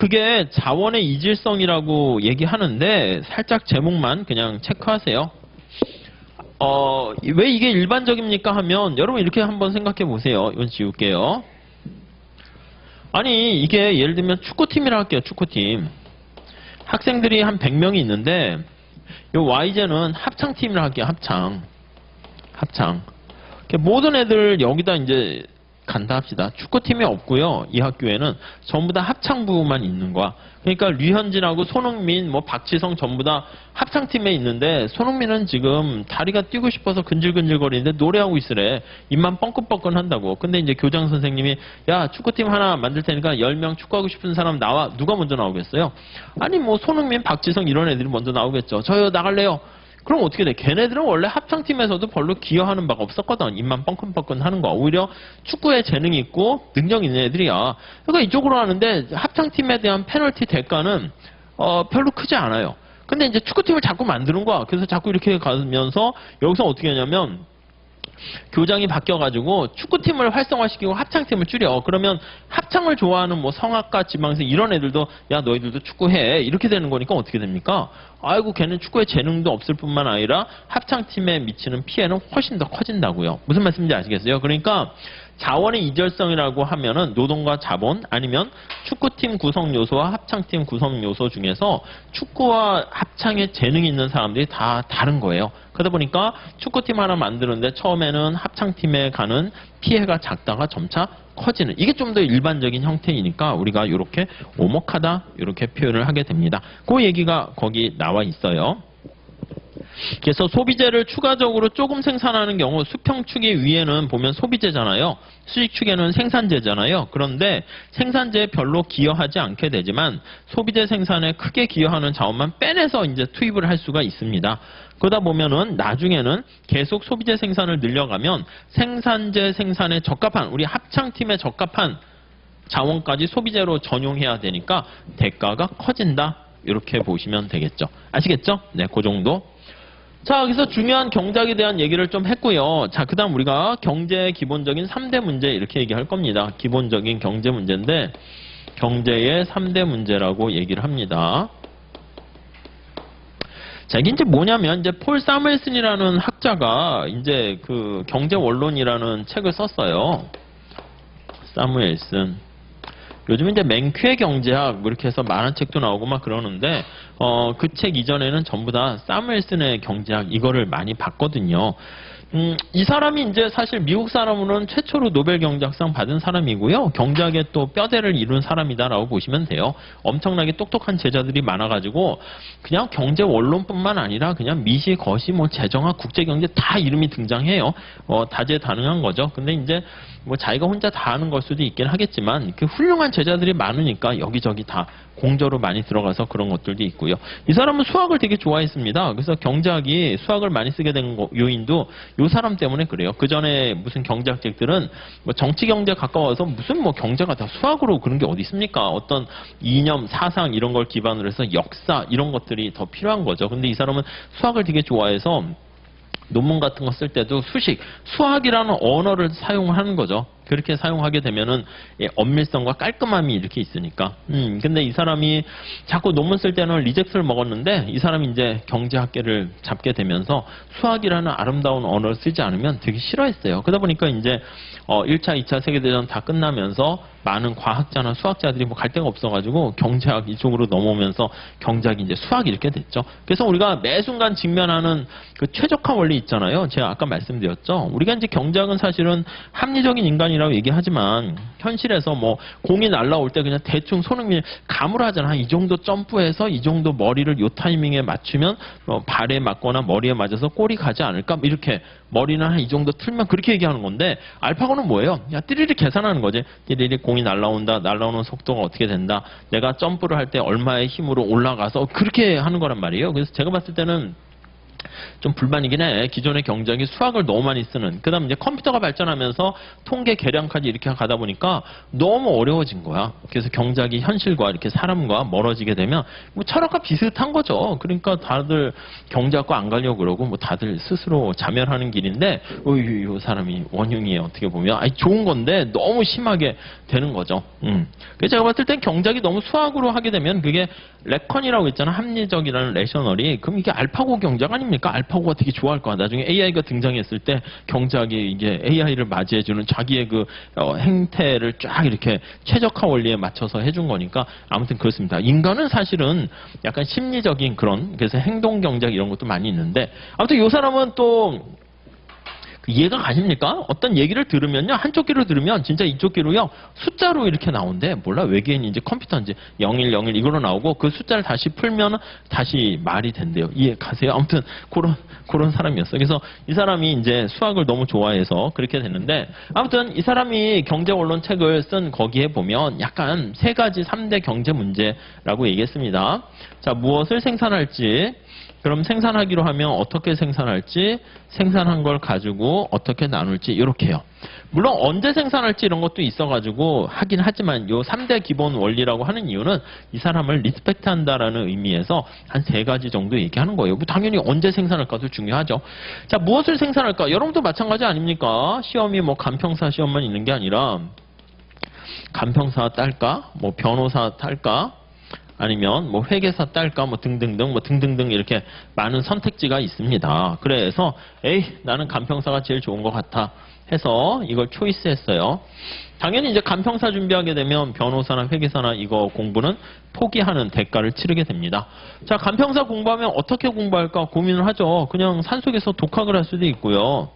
그게 자원의 이질성이라고 얘기하는데 살짝 제목만 그냥 체크하세요. 왜 이게 일반적입니까 하면 여러분 이렇게 한번 생각해 보세요. 이건 지울게요. 아니 이게 예를 들면 축구팀이라 할게요. 축구팀. 학생들이 한 100명이 있는데 요 Y제는 합창팀이라 할게요. 합창. 모든 애들 여기다 이제 간다 합시다. 축구팀이 없고요. 이 학교에는 전부 다 합창부만 있는 거야. 그러니까 류현진하고 손흥민, 뭐 박지성 전부 다 합창팀에 있는데 손흥민은 지금 다리가 뛰고 싶어서 근질근질거리는데 노래하고 있으래. 입만 뻥긋뻥긋 한다고. 근데 이제 교장 선생님이 야 축구팀 하나 만들 테니까 10명 축구하고 싶은 사람 나와. 누가 먼저 나오겠어요? 아니 뭐 손흥민, 박지성 이런 애들이 먼저 나오겠죠. 저요 나갈래요. 그럼 어떻게 돼? 걔네들은 원래 합창팀에서도 별로 기여하는 바가 없었거든. 입만 뻥긋뻥긋 하는 거. 오히려 축구에 재능이 있고 능력 있는 애들이야. 그러니까 이쪽으로 하는데 합창팀에 대한 페널티 대가는 별로 크지 않아요. 근데 이제 축구팀을 자꾸 만드는 거야. 그래서 자꾸 이렇게 가면서 여기서 어떻게 하냐면 교장이 바뀌어가지고 축구팀을 활성화시키고 합창팀을 줄여. 그러면 합창을 좋아하는 뭐 성악가, 지망생 이런 애들도 야 너희들도 축구해. 이렇게 되는 거니까 어떻게 됩니까? 아이고 걔는 축구에 재능도 없을 뿐만 아니라 합창팀에 미치는 피해는 훨씬 더 커진다고요. 무슨 말씀인지 아시겠어요? 그러니까 자원의 이절성이라고 하면은 노동과 자본 아니면 축구팀 구성 요소와 합창팀 구성 요소 중에서 축구와 합창에 재능이 있는 사람들이 다 다른 거예요. 그러다 보니까 축구팀 하나 만드는데 처음에는 합창팀에 가는 피해가 작다가 점차 커지는 이게 좀 더 일반적인 형태이니까 우리가 이렇게 오목하다 이렇게 표현을 하게 됩니다. 그 얘기가 거기 나와 있어요. 그래서 소비재를 추가적으로 조금 생산하는 경우 수평축의 위에는 보면 소비재잖아요. 수익축에는 생산재잖아요. 그런데 생산재에 별로 기여하지 않게 되지만 소비재 생산에 크게 기여하는 자원만 빼내서 이제 투입을 할 수가 있습니다. 그러다 보면은 나중에는 계속 소비재 생산을 늘려가면 생산재 생산에 적합한 우리 합창팀에 적합한 자원까지 소비재로 전용해야 되니까 대가가 커진다. 이렇게 보시면 되겠죠. 아시겠죠? 네, 그 정도. 자, 여기서 중요한 경제학에 대한 얘기를 좀 했고요. 자, 그 다음 우리가 경제의 기본적인 3대 문제 이렇게 얘기할 겁니다. 기본적인 경제 문제인데 경제의 3대 문제라고 얘기를 합니다. 자, 이게 이제 뭐냐면 이제 폴 사무엘슨이라는 학자가 이제 그 경제 원론이라는 책을 썼어요. 사무엘슨. 요즘 이제 맨큐의 경제학 뭐 이렇게 해서 많은 책도 나오고 막 그러는데 그 책 이전에는 전부 다 사무엘슨의 경제학 이거를 많이 봤거든요. 이 사람이 이제 사실 미국 사람으로는 최초로 노벨 경제학상 받은 사람이고요. 경제학에 또 뼈대를 이룬 사람이다라고 보시면 돼요. 엄청나게 똑똑한 제자들이 많아가지고 그냥 경제 원론뿐만 아니라 그냥 미시, 거시, 뭐 재정학, 국제경제 다 이름이 등장해요. 다재다능한 거죠. 근데 이제 뭐 자기가 혼자 다 하는 걸 수도 있긴 하겠지만 그 훌륭한 제자들이 많으니까 여기저기 다 공저로 많이 들어가서 그런 것들도 있고요. 이 사람은 수학을 되게 좋아했습니다. 그래서 경제학이 수학을 많이 쓰게 된 요인도 이 사람 때문에 그래요. 그 전에 무슨 경제학 책들은 뭐 정치 경제 가까워서 무슨 뭐 경제가 다 수학으로 그런 게 어디 있습니까? 어떤 이념, 사상 이런 걸 기반으로 해서 역사 이런 것들이 더 필요한 거죠. 근데 이 사람은 수학을 되게 좋아해서 논문 같은 거 쓸 때도 수학이라는 언어를 사용하는 거죠. 그렇게 사용하게 되면은 엄밀성과 깔끔함이 이렇게 있으니까. 근데 이 사람이 자꾸 논문 쓸 때는 리젝트를 먹었는데 이 사람이 이제 경제학계를 잡게 되면서 수학이라는 아름다운 언어를 쓰지 않으면 되게 싫어했어요. 그러다 보니까 이제 1차, 2차 세계대전 다 끝나면서 많은 과학자나 수학자들이 뭐 갈 데가 없어가지고 경제학 이쪽으로 넘어오면서 경제학이 이제 수학이 이렇게 됐죠. 그래서 우리가 매 순간 직면하는 그 최적화 원리 있잖아요. 제가 아까 말씀드렸죠. 우리가 이제 경제학은 사실은 합리적인 인간이라고 얘기하지만 현실에서 뭐 공이 날라올 때 그냥 대충 손흥민이 감으로 하잖아. 이 정도 점프해서 이 정도 머리를 요 타이밍에 맞추면 발에 맞거나 머리에 맞아서 골이 가지 않을까? 이렇게 머리는 한 이 정도 틀면 그렇게 얘기하는 건데 알파고는 뭐예요? 야, 띠리리 계산하는 거지. 띠리리 공이 날라온다. 날라오는 속도가 어떻게 된다. 내가 점프를 할 때 얼마의 힘으로 올라가서 그렇게 하는 거란 말이에요. 그래서 제가 봤을 때는 좀 불만이긴 해. 기존의 경작이 수학을 너무 많이 쓰는. 그 다음 이제 컴퓨터가 발전하면서 통계 계량까지 이렇게 가다 보니까 너무 어려워진 거야. 그래서 경작이 현실과 이렇게 사람과 멀어지게 되면 뭐 철학과 비슷한 거죠. 그러니까 다들 경작과 안 가려고 그러고 뭐 다들 스스로 자멸하는 길인데, 이 사람이 원흉이에요. 어떻게 보면. 아니, 좋은 건데 너무 심하게 되는 거죠. 그래서 제가 봤을 땐 경작이 너무 수학으로 하게 되면 그게 레컨이라고 있잖아. 합리적이라는 레셔널이. 그럼 이게 알파고 경작 아닙니까? 알파고가 되게 좋아할 거야. 나중에 AI가 등장했을 때 경작이 이게 AI를 맞이해주는 자기의 그 행태를 쫙 이렇게 최적화 원리에 맞춰서 해준 거니까 아무튼 그렇습니다. 인간은 사실은 약간 심리적인 그런 그래서 행동 경작 이런 것도 많이 있는데 아무튼 이 사람은 또 이해가 가십니까? 어떤 얘기를 들으면요. 한쪽 귀로 들으면 진짜 이쪽 귀로요. 숫자로 이렇게 나오는데 몰라 외계인인지 컴퓨터인지 0101 이걸로 나오고 그 숫자를 다시 풀면 다시 말이 된대요. 이해 가세요? 아무튼 그런 사람이었어요. 그래서 이 사람이 이제 수학을 너무 좋아해서 그렇게 됐는데 아무튼 이 사람이 경제원론 책을 쓴 거기에 보면 약간 세 가지 3대 경제 문제라고 얘기했습니다. 자, 무엇을 생산할지 그럼 생산하기로 하면 어떻게 생산할지, 생산한 걸 가지고 어떻게 나눌지 이렇게 해요. 물론 언제 생산할지 이런 것도 있어가지고 하긴 하지만 요 3대 기본 원리라고 하는 이유는 이 사람을 리스펙트한다라는 의미에서 한 3가지 정도 얘기하는 거예요. 뭐 당연히 언제 생산할까도 중요하죠. 자, 무엇을 생산할까? 여러분도 마찬가지 아닙니까? 시험이 뭐 간평사 시험만 있는 게 아니라 간평사 딸까? 뭐 변호사 딸까? 아니면 뭐 회계사 딸까 뭐 등등등 이렇게 많은 선택지가 있습니다. 그래서 나는 간평사가 제일 좋은 것 같아 해서 이걸 초이스했어요. 당연히 이제 간평사 준비하게 되면 변호사나 회계사나 이거 공부는 포기하는 대가를 치르게 됩니다. 자, 간평사 공부하면 어떻게 공부할까 고민을 하죠. 그냥 산속에서 독학을 할 수도 있고요.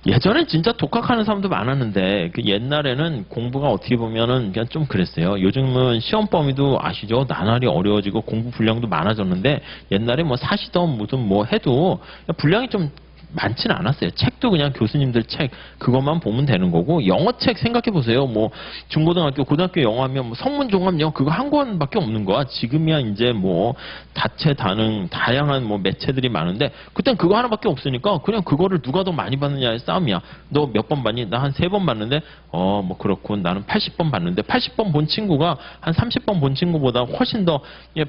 예전엔 진짜 독학하는 사람도 많았는데 그 옛날에는 공부가 어떻게 보면은 그냥 좀 그랬어요. 요즘은 시험 범위도 아시죠? 나날이 어려워지고 공부 분량도 많아졌는데 옛날에 뭐 사시던 무슨 뭐 해도 분량이 좀 많지는 않았어요. 책도 그냥 교수님들 책 그것만 보면 되는 거고 영어 책 생각해 보세요. 뭐 중고등학교, 고등학교 영어하면 뭐 성문 종합 영어 그거 한 권밖에 없는 거야. 지금이야 이제 뭐 다채다능 다양한 뭐 매체들이 많은데 그땐 그거 하나밖에 없으니까 그냥 그거를 누가 더 많이 받느냐의 싸움이야. 너 몇 번 봤니? 나 한 3번 봤는데 뭐 그렇군. 나는 80번 봤는데 80번 본 친구가 한 30번 본 친구보다 훨씬 더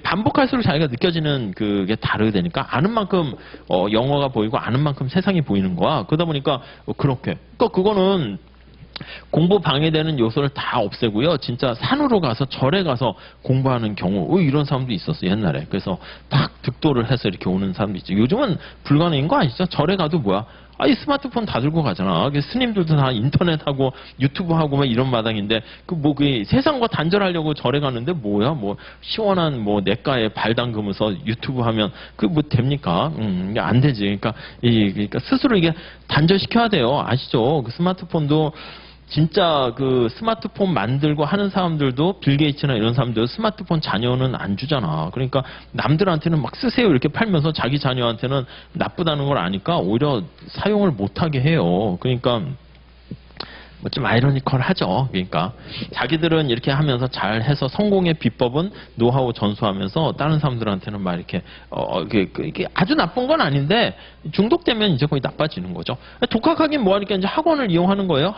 반복할수록 자기가 느껴지는 그게 다르게 되니까 아는 만큼 영어가 보이고 아는 만큼 세상이 보이는 거야. 그러다 보니까 그렇게. 그러니까 그거는 공부 방해되는 요소를 다 없애고요. 진짜 산으로 가서 절에 가서 공부하는 경우 이런 사람도 있었어요. 옛날에. 그래서 딱 득도를 해서 이렇게 오는 사람도 있죠. 요즘은 불가능인 거 아시죠? 절에 가도 뭐야? 이 스마트폰 다 들고 가잖아. 스님들도 다 인터넷하고 유튜브하고 막 이런 마당인데 그 세상과 단절하려고 절에 가는데 뭐야? 뭐 시원한 뭐 냇가에 발 담그면서 유튜브 하면 뭐 됩니까? 안 되지. 그러니까 스스로 이게 단절시켜야 돼요. 아시죠? 그 스마트폰도 진짜 그 스마트폰 만들고 하는 사람들도 빌 게이츠나 이런 사람들 스마트폰 자녀는 안 주잖아. 그러니까 남들한테는 막 쓰세요 이렇게 팔면서 자기 자녀한테는 나쁘다는 걸 아니까 오히려 사용을 못하게 해요. 그러니까 뭐 좀 아이러니컬하죠. 그러니까 자기들은 이렇게 하면서 잘해서 성공의 비법은 노하우 전수하면서 다른 사람들한테는 막 이렇게 이게 아주 나쁜 건 아닌데 중독되면 이제 거의 나빠지는 거죠. 독학하긴 뭐하니까 이제 학원을 이용하는 거예요.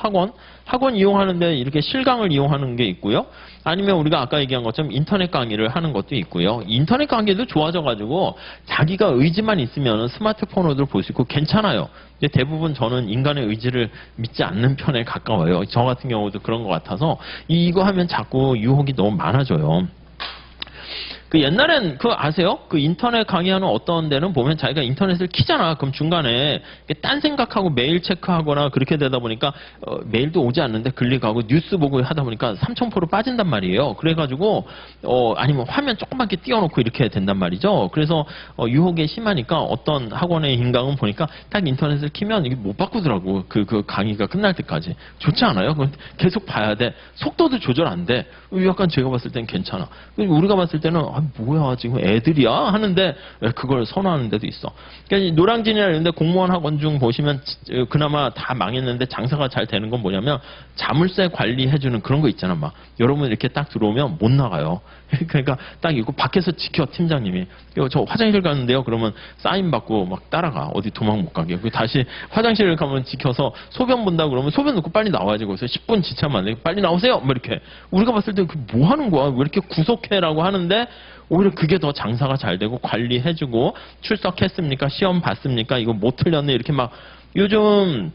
학원 이용하는데 이렇게 실강을 이용하는 게 있고요. 아니면 우리가 아까 얘기한 것처럼 인터넷 강의를 하는 것도 있고요. 인터넷 강의도 좋아져가지고 자기가 의지만 있으면 스마트폰으로도 볼 수 있고 괜찮아요. 근데 대부분 저는 인간의 의지를 믿지 않는 편에 가까워요. 저 같은 경우도 그런 것 같아서 이거 하면 자꾸 유혹이 너무 많아져요. 그 옛날엔 아세요? 그 인터넷 강의하는 어떤 데는 보면 자기가 인터넷을 키잖아. 그럼 중간에 딴 생각하고 메일 체크하거나 그렇게 되다 보니까 메일도 오지 않는데 클릭하고 뉴스 보고 하다 보니까 3000% 빠진단 말이에요. 그래가지고 아니면 화면 조그맣게 띄워놓고 이렇게 된단 말이죠. 그래서 유혹에 심하니까 어떤 학원의 인강은 보니까 딱 인터넷을 키면 이게 못 바꾸더라고. 그 강의가 끝날 때까지. 좋지 않아요? 계속 봐야 돼. 속도도 조절 안 돼. 약간 제가 봤을 땐 괜찮아. 우리가 봤을 때는 아, 뭐야 지금 애들이야 하는데 그걸 선호하는 데도 있어. 그러니까 노량진이나 이런 데 공무원 학원 중 보시면 그나마 다 망했는데 장사가 잘 되는 건 뭐냐면 자물쇠 관리해주는 그런 거 있잖아. 막 여러분 이렇게 딱 들어오면 못 나가요. 그러니까 딱 있고 밖에서 지켜 팀장님이. 저 화장실 가는데요. 그러면 사인 받고 막 따라가. 어디 도망 못 가게. 다시 화장실을 가면 지켜서 소변 본다 그러면 소변 넣고 빨리 나와야지. 거기서 10분 지체하면 안 돼. 빨리 나오세요. 뭐 이렇게. 우리가 봤을 때 뭐 하는 거야? 왜 이렇게 구속해라고 하는데 오히려 그게 더 장사가 잘 되고 관리해주고 출석했습니까? 시험 봤습니까? 이거 못 틀렸네. 이렇게 막 요즘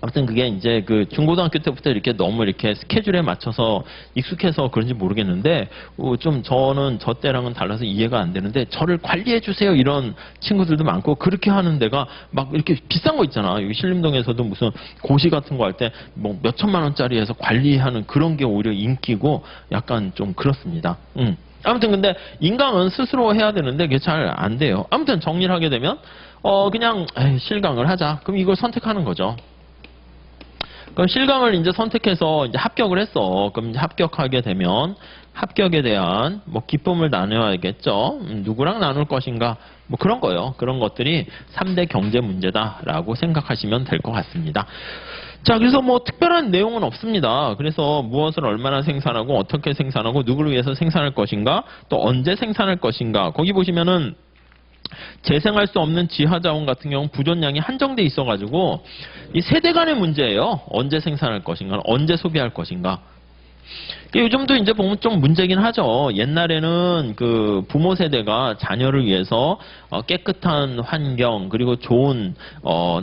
아무튼 그게 이제 그 중고등학교 때부터 이렇게 너무 이렇게 스케줄에 맞춰서 익숙해서 그런지 모르겠는데 좀 저는 저 때랑은 달라서 이해가 안 되는데 저를 관리해 주세요 이런 친구들도 많고 그렇게 하는 데가 막 이렇게 비싼 거 있잖아. 여기 신림동에서도 무슨 고시 같은 거 할 때 뭐 몇 천만 원짜리 해서 관리하는 그런 게 오히려 인기고 약간 좀 그렇습니다. 아무튼 근데 인강은 스스로 해야 되는데 그게 잘 안 돼요. 아무튼 정리를 하게 되면 그냥 실강을 하자. 그럼 이걸 선택하는 거죠. 그럼 실강을 이제 선택해서 이제 합격을 했어. 그럼 이제 합격하게 되면 합격에 대한 뭐 기쁨을 나눠야겠죠. 누구랑 나눌 것인가 뭐 그런 거요. 그런 것들이 3대 경제 문제다라고 생각하시면 될 것 같습니다. 자, 그래서 뭐 특별한 내용은 없습니다. 그래서 무엇을 얼마나 생산하고 어떻게 생산하고 누구를 위해서 생산할 것인가 또 언제 생산할 것인가 거기 보시면은 재생할 수 없는 지하자원 같은 경우는 부존량이 한정돼 있어가지고 이 세대 간의 문제예요. 언제 생산할 것인가, 언제 소비할 것인가. 요즘도 이제 보면 좀 문제긴 하죠. 옛날에는 그 부모 세대가 자녀를 위해서 깨끗한 환경 그리고 좋은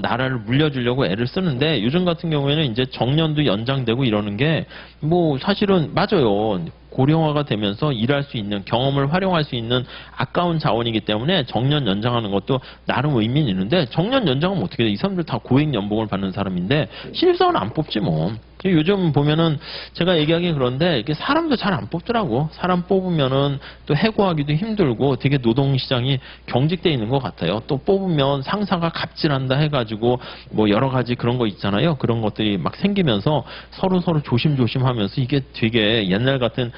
나라를 물려주려고 애를 쓰는데 요즘 같은 경우에는 이제 정년도 연장되고 이러는 게 뭐 사실은 맞아요. 고령화가 되면서 일할 수 있는 경험을 활용할 수 있는 아까운 자원이기 때문에 정년 연장하는 것도 나름 의미는 있는데 정년 연장하면 어떻게 돼? 이 사람들 다 고액 연봉을 받는 사람인데 신입사원 안 뽑지 뭐. 요즘 보면은 제가 얘기하기 그런데 이게 사람도 잘 안 뽑더라고. 사람 뽑으면은 또 해고하기도 힘들고 되게 노동시장이 경직돼 있는 것 같아요. 또 뽑으면 상사가 갑질한다 해가지고 뭐 여러 가지 그런 거 있잖아요. 그런 것들이 막 생기면서 서로 조심조심하면서 이게 되게 옛날 같은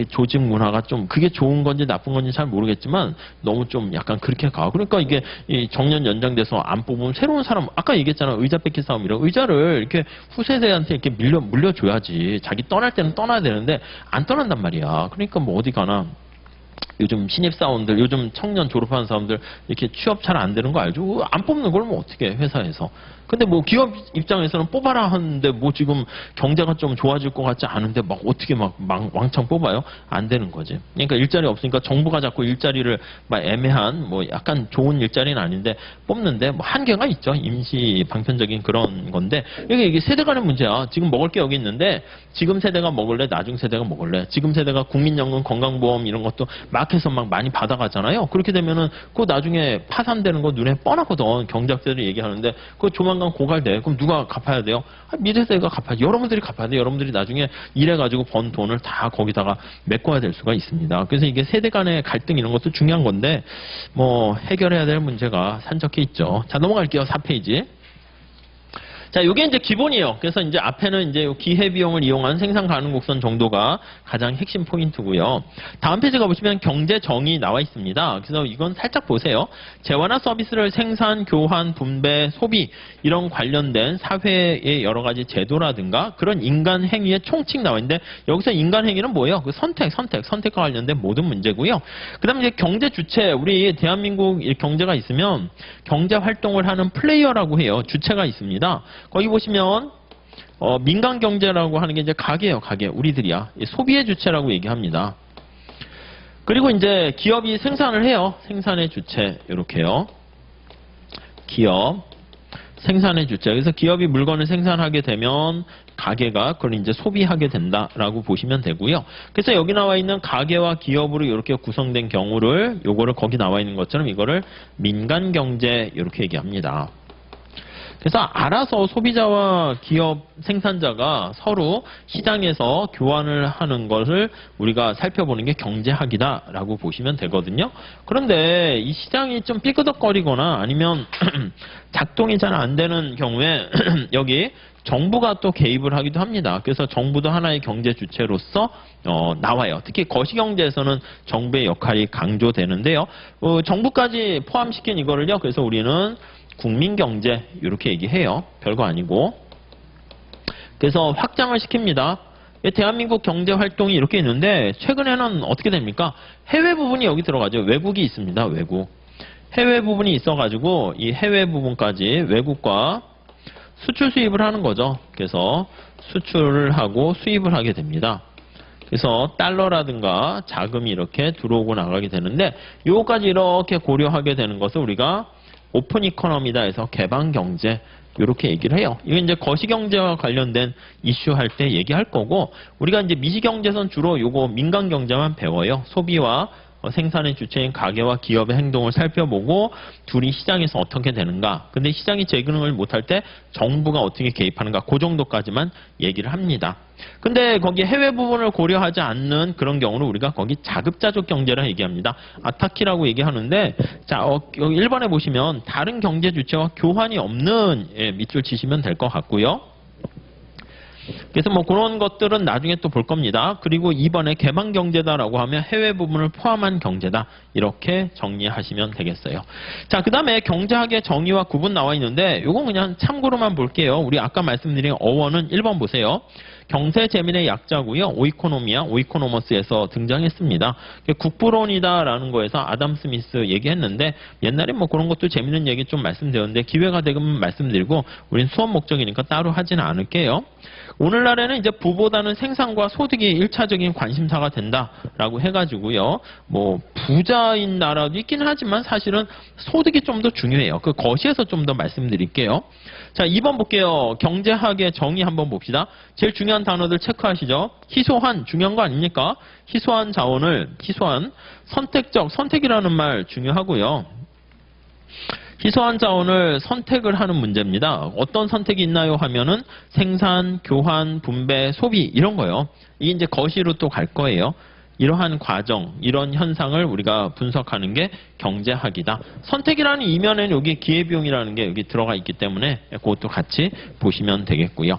조직 문화가 좀 그게 좋은 건지 나쁜 건지 잘 모르겠지만 너무 좀 약간 그렇게 가. 그러니까 이게 이 정년 연장돼서 안 뽑으면 새로운 사람 아까 얘기했잖아. 의자 뺏기 싸움이라고. 의자를 이렇게 후세대한테 이렇게 물려줘야지. 자기 떠날 때는 떠나야 되는데 안 떠난단 말이야. 그러니까 뭐 어디 가나 요즘 신입사원들, 요즘 청년 졸업하는 사람들 이렇게 취업 잘 안 되는 거 알죠? 안 뽑는 걸 뭐 어떻게 해, 회사에서. 근데 뭐 기업 입장에서는 뽑아라 하는데 뭐 지금 경제가 좀 좋아질 것 같지 않은데 막 어떻게 막 왕창 뽑아요? 안 되는 거지. 그러니까 일자리 없으니까 정부가 자꾸 일자리를 막 애매한 뭐 약간 좋은 일자리는 아닌데 뽑는데 뭐 한계가 있죠. 임시 방편적인 그런 건데 이게 세대 간의 문제야. 지금 먹을 게 여기 있는데 지금 세대가 먹을래? 나중 세대가 먹을래? 지금 세대가 국민연금 건강보험 이런 것도 마켓에서 막 많이 받아가잖아요. 그렇게 되면은 그 나중에 파산되는 거 눈에 뻔하거든. 경제학자들이 얘기하는데 그 조만간 고갈돼. 그럼 누가 갚아야 돼요? 미래세대가 갚아야 돼요. 여러분들이 갚아야 돼요. 여러분들이 나중에 일해가지고 번 돈을 다 거기다가 메꿔야 될 수가 있습니다. 그래서 이게 세대 간의 갈등 이런 것도 중요한 건데 뭐 해결해야 될 문제가 산적해 있죠. 자, 넘어갈게요. 4페이지. 자, 이게 이제 기본이에요. 그래서 이제 앞에는 이제 기회비용을 이용한 생산 가능 곡선 정도가 가장 핵심 포인트고요. 다음 페이지 가보시면 경제 정의 나와 있습니다. 그래서 이건 살짝 보세요. 재화나 서비스를 생산, 교환, 분배, 소비 이런 관련된 사회의 여러 가지 제도라든가 그런 인간 행위의 총칙 나와 있는데 여기서 인간 행위는 뭐예요? 그 선택과 관련된 모든 문제고요. 그 다음에 이제 경제 주체, 우리 대한민국 경제가 있으면 경제 활동을 하는 플레이어라고 해요. 주체가 있습니다. 거기 보시면 민간 경제라고 하는 게 이제 가게예요. 가게. 우리들이야. 소비의 주체라고 얘기합니다. 그리고 이제 기업이 생산을 해요. 생산의 주체 이렇게요. 기업 생산의 주체. 그래서 기업이 물건을 생산하게 되면 가게가 그걸 이제 소비하게 된다라고 보시면 되고요. 그래서 여기 나와 있는 가게와 기업으로 이렇게 구성된 경우를 요거를 거기 나와 있는 것처럼 이거를 민간 경제 이렇게 얘기합니다. 그래서 알아서 소비자와 기업 생산자가 서로 시장에서 교환을 하는 것을 우리가 살펴보는 게 경제학이다라고 보시면 되거든요. 그런데 이 시장이 좀 삐그덕거리거나 아니면 작동이 잘 안 되는 경우에 여기 정부가 또 개입을 하기도 합니다. 그래서 정부도 하나의 경제 주체로서 나와요. 특히 거시경제에서는 정부의 역할이 강조되는데요. 정부까지 포함시킨 이거를요. 그래서 우리는 국민경제 이렇게 얘기해요. 별거 아니고. 그래서 확장을 시킵니다. 대한민국 경제활동이 이렇게 있는데 최근에는 어떻게 됩니까? 해외 부분이 여기 들어가죠. 외국이 있습니다. 외국. 해외 부분이 있어가지고 이 해외 부분까지 외국과 수출 수입을 하는 거죠. 그래서 수출을 하고 수입을 하게 됩니다. 그래서 달러라든가 자금이 이렇게 들어오고 나가게 되는데 요거까지 이렇게 고려하게 되는 것을 우리가 오픈 이코노미다 해서 개방 경제 이렇게 얘기를 해요. 이게 이제 거시경제와 관련된 이슈 할 때 얘기할 거고 우리가 이제 미시경제선 주로 요거 민간 경제만 배워요. 소비와 생산의 주체인 가게와 기업의 행동을 살펴보고 둘이 시장에서 어떻게 되는가. 근데 시장이 재기능을 못할 때 정부가 어떻게 개입하는가. 그 정도까지만 얘기를 합니다. 근데 거기 해외 부분을 고려하지 않는 그런 경우는 우리가 거기 자급자족 경제라 얘기합니다. 아타키라고 얘기하는데 자 여기 1번에 보시면 다른 경제 주체와 교환이 없는 밑줄 치시면 될 것 같고요. 그래서 뭐 그런 것들은 나중에 또 볼 겁니다. 그리고 2번에 개방 경제다라고 하면 해외 부분을 포함한 경제다. 이렇게 정리하시면 되겠어요. 자, 그 다음에 경제학의 정의와 구분 나와 있는데 이건 그냥 참고로만 볼게요. 우리 아까 말씀드린 어원은 1번 보세요. 경세 재민의 약자고요. 오이코노미아, 오이코노머스에서 등장했습니다. 국부론이다라는 거에서 아담 스미스 얘기했는데 옛날에 뭐 그런 것도 재밌는 얘기 좀 말씀드렸는데 기회가 되면 말씀드리고 우린 수업 목적이니까 따로 하지는 않을게요. 오늘날에는 이제 부보다는 생산과 소득이 1차적인 관심사가 된다라고 해가지고요. 뭐 부자인 나라도 있긴 하지만 사실은 소득이 좀 더 중요해요. 그 거시에서 좀 더 말씀드릴게요. 자, 2번 볼게요. 경제학의 정의 한번 봅시다. 제일 중요한 단어들 체크하시죠. 희소한, 중요한 거 아닙니까? 희소한 자원을, 희소한, 선택이라는 말 중요하고요. 희소한 자원을 선택을 하는 문제입니다. 어떤 선택이 있나요 하면은 생산, 교환, 분배, 소비 이런 거요. 이게 이제 거시로 또 갈 거예요. 이러한 과정, 이런 현상을 우리가 분석하는 게 경제학이다. 선택이라는 이면에는 여기 기회비용이라는 게 여기 들어가 있기 때문에 그것도 같이 보시면 되겠고요.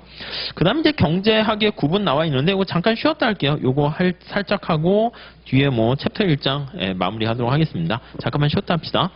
그 다음 이제 경제학의 구분 나와 있는데 이거 잠깐 쉬었다 할게요. 요거 살짝 하고 뒤에 뭐 챕터 1장 마무리하도록 하겠습니다. 잠깐만 쉬었다 합시다.